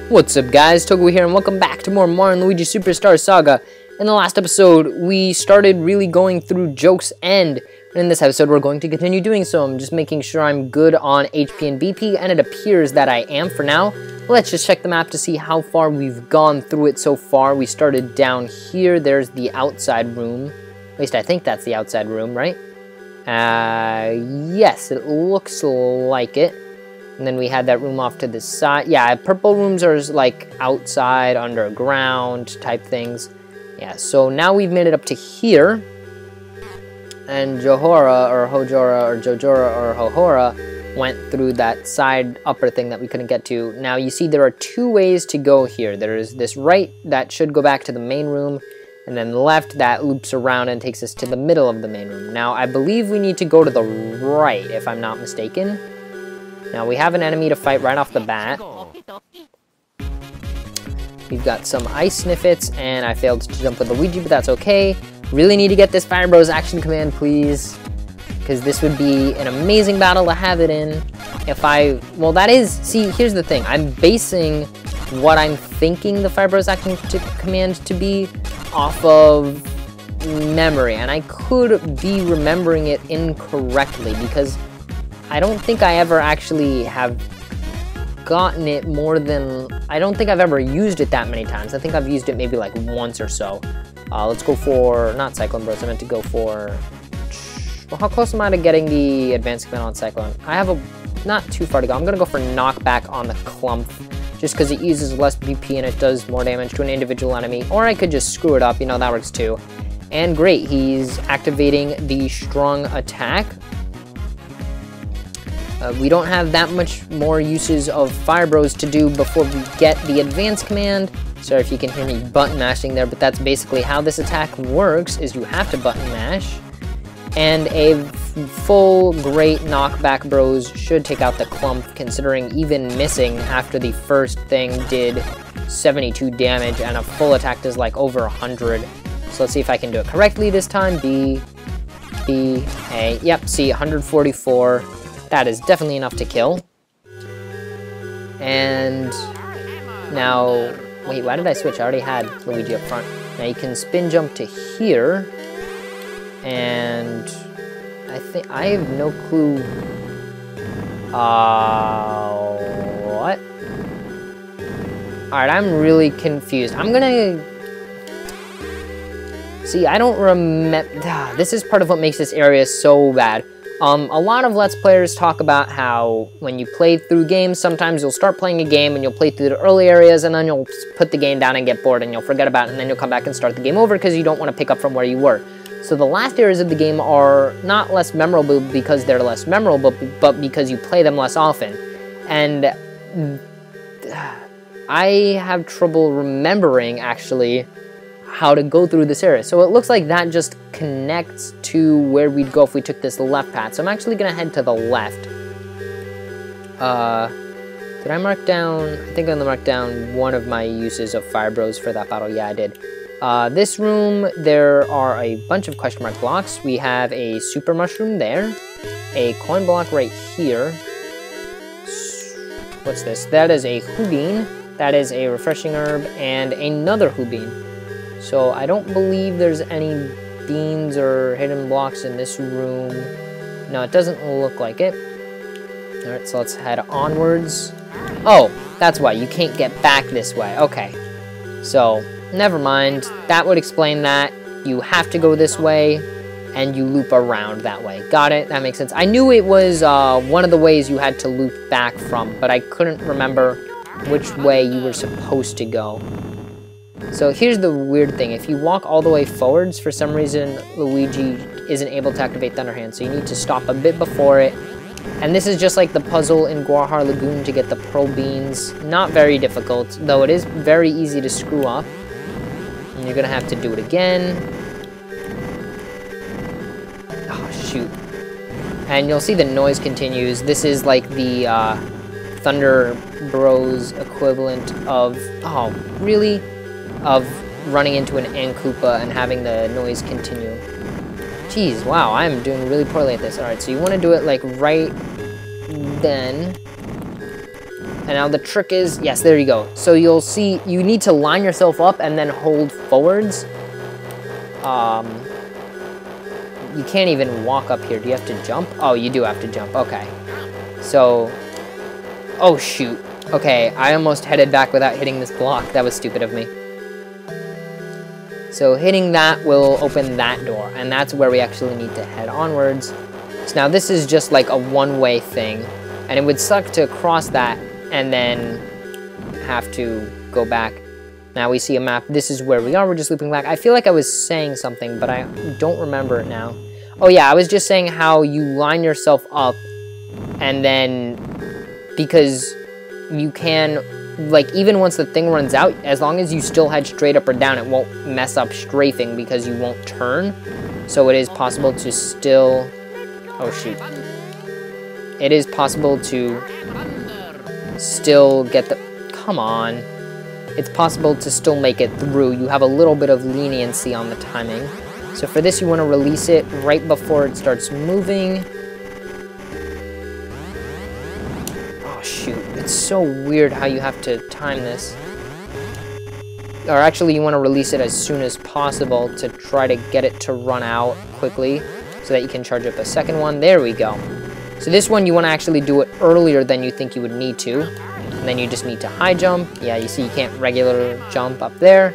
What's up guys, togawe here and welcome back to more Mario & Luigi Superstar Saga. In the last episode, we started really going through Joke's End. And in this episode, we're going to continue doing so. I'm just making sure I'm good on HP and BP, and it appears that I am for now. Let's just check the map to see how far we've gone through it so far. We started down here. There's the outside room. At least I think that's the outside room, right? Yes, it looks like it. And then we had that room off to the side. Yeah, purple rooms are like outside, underground type things. Yeah, so now we've made it up to here. And Johora, or Hojora, or Jojora, or Hohora went through that side upper thing that we couldn't get to. Now you see there are two ways to go here. There is this right that should go back to the main room, and then left that loops around and takes us to the middle of the main room. Now I believe we need to go to the right, if I'm not mistaken. Now we have an enemy to fight right off the bat. We've got some ice sniffets, and I failed to jump with Luigi, but that's okay. Really need to get this Fire Bros action command, please. Because this would be an amazing battle to have it in. Well, that is, see, here's the thing. I'm basing what I'm thinking the Fire Bros action command to be off of memory. And I could be remembering it incorrectly, because I don't think I ever actually have gotten it more than... I don't think I've ever used it that many times. I think I've used it maybe like once or so. Let's go for... not Cyclone Burst. I meant to go for... well, how close am I to getting the advanced command on Cyclone? I have a... not too far to go. I'm going to go for Knockback on the Clump, just because it uses less BP and it does more damage to an individual enemy. Or I could just screw it up. You know, that works too. And great, he's activating the Strong Attack. We don't have that much more uses of Fire Bros to do before we get the advanced command. Sorry if you can hear me button mashing there, but that's basically how this attack works, is you have to button mash. And a full great knockback Bros should take out the Clump, considering even missing after the first thing did 72 damage, and a full attack does like over 100. So let's see if I can do it correctly this time. B, A, yep, see, 144. That is definitely enough to kill. And now, wait, why did I switch? I already had Luigi up front. Now you can spin jump to here. And I think, I have no clue. What? Alright, I'm really confused. I'm gonna... see, I don't remember... this is part of what makes this area so bad. A lot of Let's Players talk about how when you play through games, sometimes you'll start playing a game and you'll play through the early areas, and then you'll put the game down and get bored and you'll forget about it, and then you'll come back and start the game over because you don't want to pick up from where you were. So the last areas of the game are not less memorable because they're less memorable, but because you play them less often. And I have trouble remembering, actually, how to go through this area. So it looks like that just connects to where we'd go if we took this left path. So I'm actually gonna head to the left. Did I mark down? I think I'm gonna mark down one of my uses of Fire Bros for that battle. Yeah, I did. This room, there are a bunch of question mark blocks. We have a super mushroom there, a coin block right here. What's this? That is a Hoobeen. That is a refreshing herb, and another Hoobeen. So I don't believe there's any beans or hidden blocks in this room. No, it doesn't look like it. Alright, so let's head onwards. Oh, that's why you can't get back this way. Okay. So, never mind. That would explain that. You have to go this way, and you loop around that way. Got it? That makes sense. I knew it was one of the ways you had to loop back from, but I couldn't remember which way you were supposed to go. So here's the weird thing. If you walk all the way forwards, for some reason, Luigi isn't able to activate Thunder Hand, so you need to stop a bit before it. And this is just like the puzzle in Guahar Lagoon to get the Pearl Beans. Not very difficult, though it is very easy to screw up. And you're gonna have to do it again. Oh, shoot. And you'll see the noise continues. This is like the Thunder Bros equivalent of... oh, really? Of running into an Koopa and having the noise continue. Jeez, wow, I'm doing really poorly at this. Alright, so you want to do it like right then. And now the trick is, yes, there you go. So you'll see, you need to line yourself up and then hold forwards. You can't even walk up here. Do you have to jump? Oh, you do have to jump. Okay. So, oh shoot. Okay, I almost headed back without hitting this block. That was stupid of me. So hitting that will open that door, and that's where we actually need to head onwards. So now this is just like a one-way thing, and it would suck to cross that and then have to go back. Now we see a map. This is where we are. We're just looping back. I feel like I was saying something, but I don't remember it now. Oh yeah, I was just saying how you line yourself up, and then because you can, like, even once the thing runs out, as long as you still head straight up or down, it won't mess up strafing because you won't turn. So it is possible to still, oh shoot. It is possible to still get the, come on. It's possible to still make it through. You have a little bit of leniency on the timing. So for this, you want to release it right before it starts moving. Oh shoot, it's so weird how you have to time this. Or actually, you want to release it as soon as possible to try to get it to run out quickly so that you can charge up a second one. There we go. So this one, you want to actually do it earlier than you think you would need to. And then you just need to high jump. Yeah, you see you can't regular jump up there.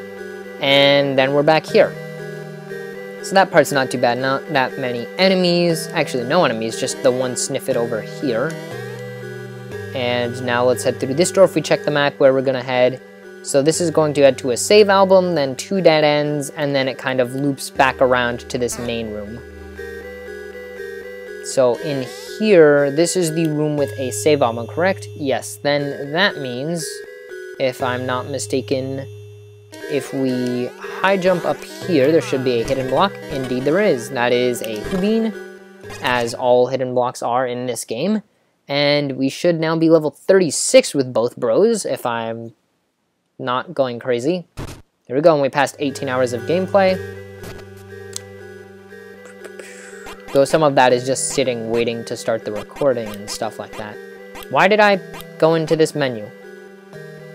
And then we're back here. So that part's not too bad. Not that many enemies. Actually, no enemies, just the one sniffet over here. And now let's head through this door if we check the map where we're going to head. So this is going to head to a save album, then 2 dead ends, and then it kind of loops back around to this main room. So in here, this is the room with a save album, correct? Yes, then that means, if I'm not mistaken, if we high jump up here, there should be a hidden block. Indeed there is. That is a Hubin, as all hidden blocks are in this game. And we should now be level 36 with both bros, if I'm not going crazy. Here we go, and we passed 18 hours of gameplay. Though some of that is just sitting waiting to start the recording and stuff like that. Why did I go into this menu?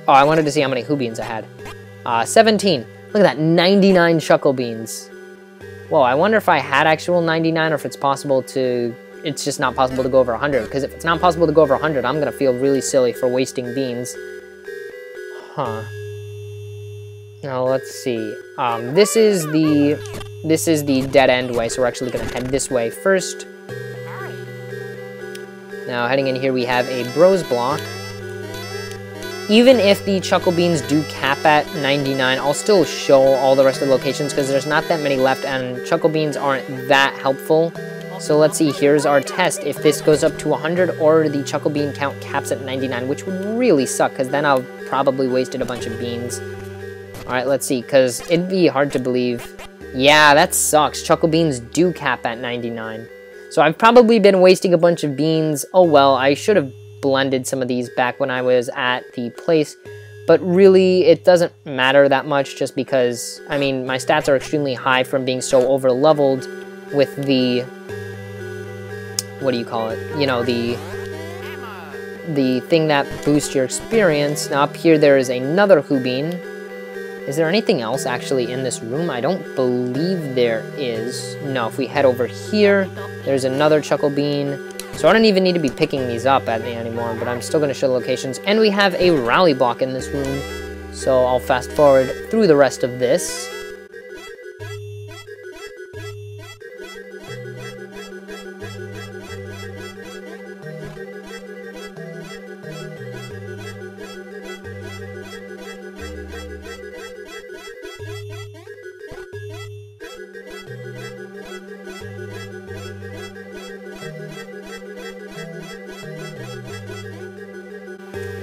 Oh, I wanted to see how many Hubins I had. 17. Look at that, 99 Chuckle Beans. Whoa, I wonder if I had actual 99 or if it's possible to... It's just not possible to go over 100. Because if it's not possible to go over 100, I'm going to feel really silly for wasting beans. Huh. Now, let's see. This is the dead end way, so we're actually going to head this way first. Now, heading in here, we have a bros block. Even if the Chuckle Beans do cap at 99, I'll still show all the rest of the locations because there's not that many left and Chuckle Beans aren't that helpful. So let's see, here's our test. If this goes up to 100 or the Chuckle Bean count caps at 99, which would really suck because then I've probably wasted a bunch of beans. Alright, let's see, because it'd be hard to believe. Yeah, that sucks. Chuckle Beans do cap at 99. So I've probably been wasting a bunch of beans. Oh well, I should have blended some of these back when I was at the place, but really it doesn't matter that much just because, I mean, my stats are extremely high from being so over leveled with the, what do you call it, you know, the thing that boosts your experience. Now up here there is another Hubin. Is there anything else actually in this room? I don't believe there is. No, if we head over here, there's another Chuckle Bean. So I don't even need to be picking these up at me anymore, but I'm still going to show locations. And we have a rally block in this room. So I'll fast forward through the rest of this.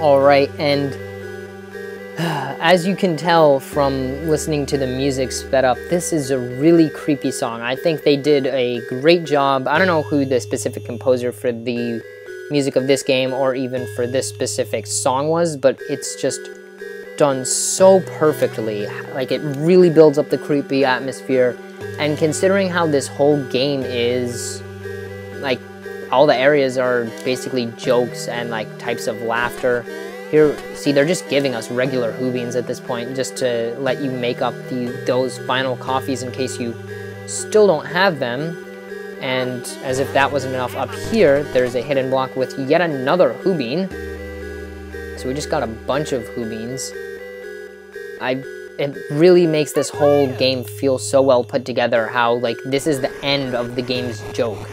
Alright, and as you can tell from listening to the music sped up, this is a really creepy song. I think they did a great job. I don't know who the specific composer for the music of this game or even for this specific song was, but it's just done so perfectly. Like, it really builds up the creepy atmosphere, and considering how this whole game is, like, all the areas are basically jokes and like types of laughter. Here, see, they're just giving us regular Hoobines at this point, just to let you make up those final coffees in case you still don't have them. And as if that wasn't enough, up here, there's a hidden block with yet another Hoobine. So we just got a bunch of Hoobines. It really makes this whole game feel so well put together, how, like, this is the end of the game's joke.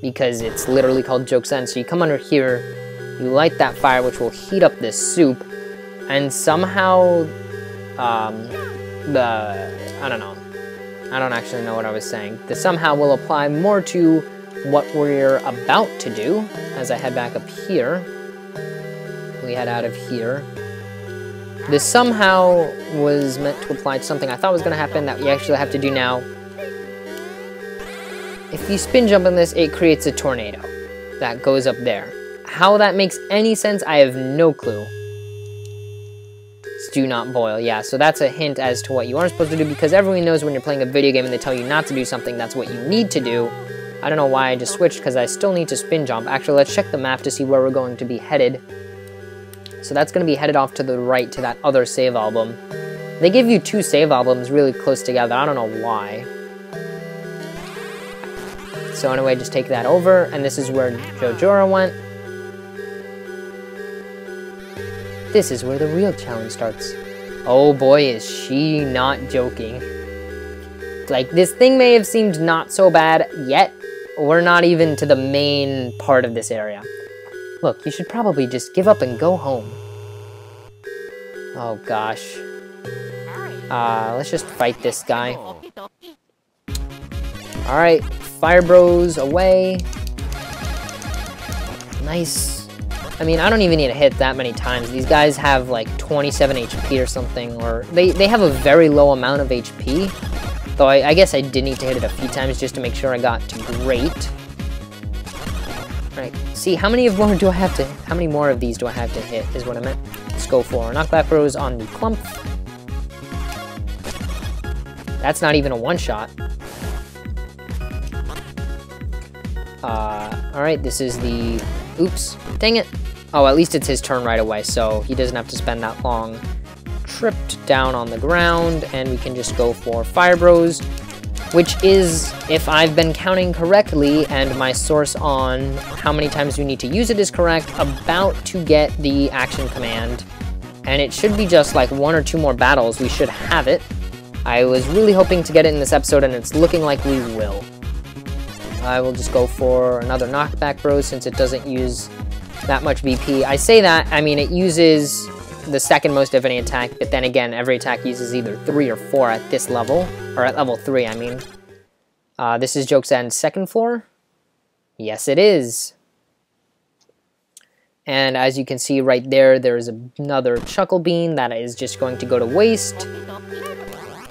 Because it's literally called Joke's End. So you come under here, you light that fire, which will heat up this soup, and somehow, I don't know. I don't actually know what I was saying. The somehow will apply more to what we're about to do. As I head back up here, we head out of here. This somehow was meant to apply to something I thought was going to happen that we actually have to do now. If you spin jump on this, it creates a tornado that goes up there. How that makes any sense, I have no clue. Do not boil, yeah, so that's a hint as to what you aren't supposed to do, because everyone knows when you're playing a video game and they tell you not to do something, that's what you need to do. I don't know why I just switched, because I still need to spin jump. Actually, let's check the map to see where we're going to be headed. So that's going to be headed off to the right to that other save album. They give you 2 save albums really close together. I don't know why. So anyway, just take that over, and this is where Jojora went. This is where the real challenge starts. Oh boy, is she not joking. Like, this thing may have seemed not so bad, yet we're not even to the main part of this area. Look, you should probably just give up and go home. Oh gosh. Let's just fight this guy. Alright, Fire Bros away. Nice. I mean, I don't even need to hit that many times. These guys have like 27 HP or something, or they have a very low amount of HP. Though I guess I did need to hit it a few times just to make sure I got to great. Right, see, how many more of these do I have to hit is what I meant. Let's go for knockback bros on the clump. That's not even a one-shot. Alright, this is the... Oops, dang it. Oh, at least it's his turn right away, so he doesn't have to spend that long tripped down on the ground, and we can just go for Fire Bros, which is, if I've been counting correctly, and my source on how many times we need to use it is correct, about to get the action command, and it should be just like 1 or 2 more battles. We should have it. I was really hoping to get it in this episode, and it's looking like we will. I will just go for another knockback bros since it doesn't use that much BP. I say that, I mean, it uses the second most of any attack, but then again, every attack uses either 3 or 4 at this level, or at level 3, I mean. This is Joke's End second floor? Yes, it is. And as you can see right there, there's another Chuckle Bean that is just going to go to waste.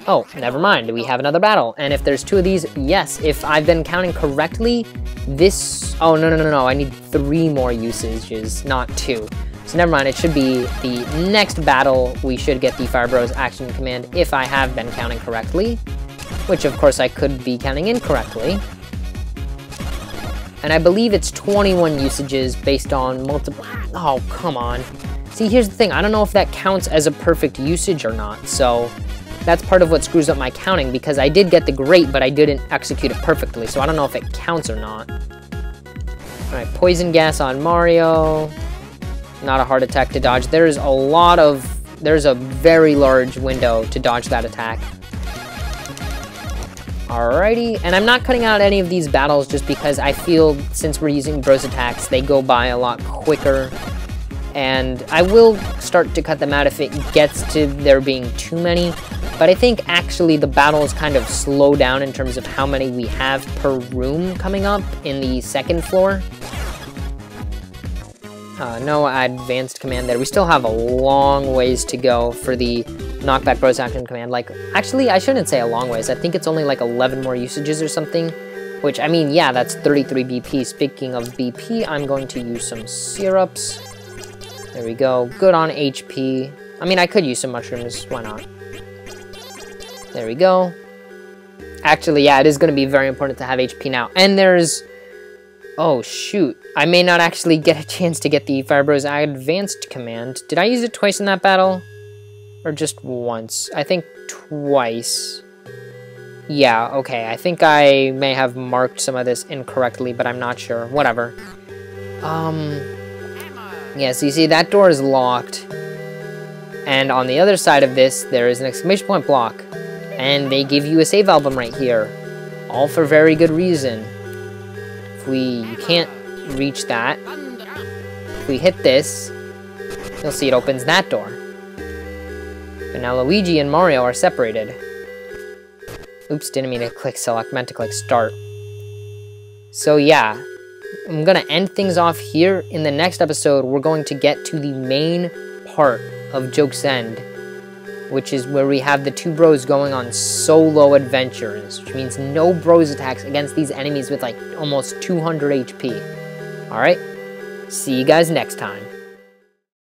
Oh, never mind, we have another battle. And if there's 2 of these, yes, if I've been counting correctly, this... Oh, no, I need 3 more usages, not 2. So never mind, it should be the next battle we should get the Fire Bros action command if I have been counting correctly. Which, of course, I could be counting incorrectly. And I believe it's 21 usages based on multiple... Oh, come on. See, here's the thing, I don't know if that counts as a perfect usage or not, so... That's part of what screws up my counting, because I did get the great, but I didn't execute it perfectly, so I don't know if it counts or not. Alright, Poison Gas on Mario. Not a hard attack to dodge. There's a very large window to dodge that attack. Alrighty, and I'm not cutting out any of these battles just because I feel since we're using bros attacks, they go by a lot quicker. And I will start to cut them out if it gets to there being too many. But I think actually the battles kind of slow down in terms of how many we have per room coming up in the second floor. No advanced command there. We still have a long ways to go for the knockback bros action command. Like, actually, I shouldn't say a long ways. I think it's only like 11 more usages or something. Which, I mean, yeah, that's 33 BP. Speaking of BP, I'm going to use some syrups. There we go. Good on HP. I mean, I could use some mushrooms. Why not? There we go. Actually, yeah, it is going to be very important to have HP now. And there's Oh, shoot. I may not actually get a chance to get the Fire Bros Advanced command. Did I use it twice in that battle? Or just once? I think twice. Yeah, okay. I think I may have marked some of this incorrectly, but I'm not sure. Whatever. Yeah, so you see, that door is locked. And on the other side of this, there is an exclamation point block. And they give you a save album right here. All for very good reason. You can't reach that. If we hit this, you'll see it opens that door. But now Luigi and Mario are separated. Oops, didn't mean to click select, meant to click start. So yeah, I'm gonna end things off here. In the next episode, we're going to get to the main part of Joke's End, which is where we have the two bros going on solo adventures, which means no bros attacks against these enemies with like almost 200 HP. Alright, see you guys next time.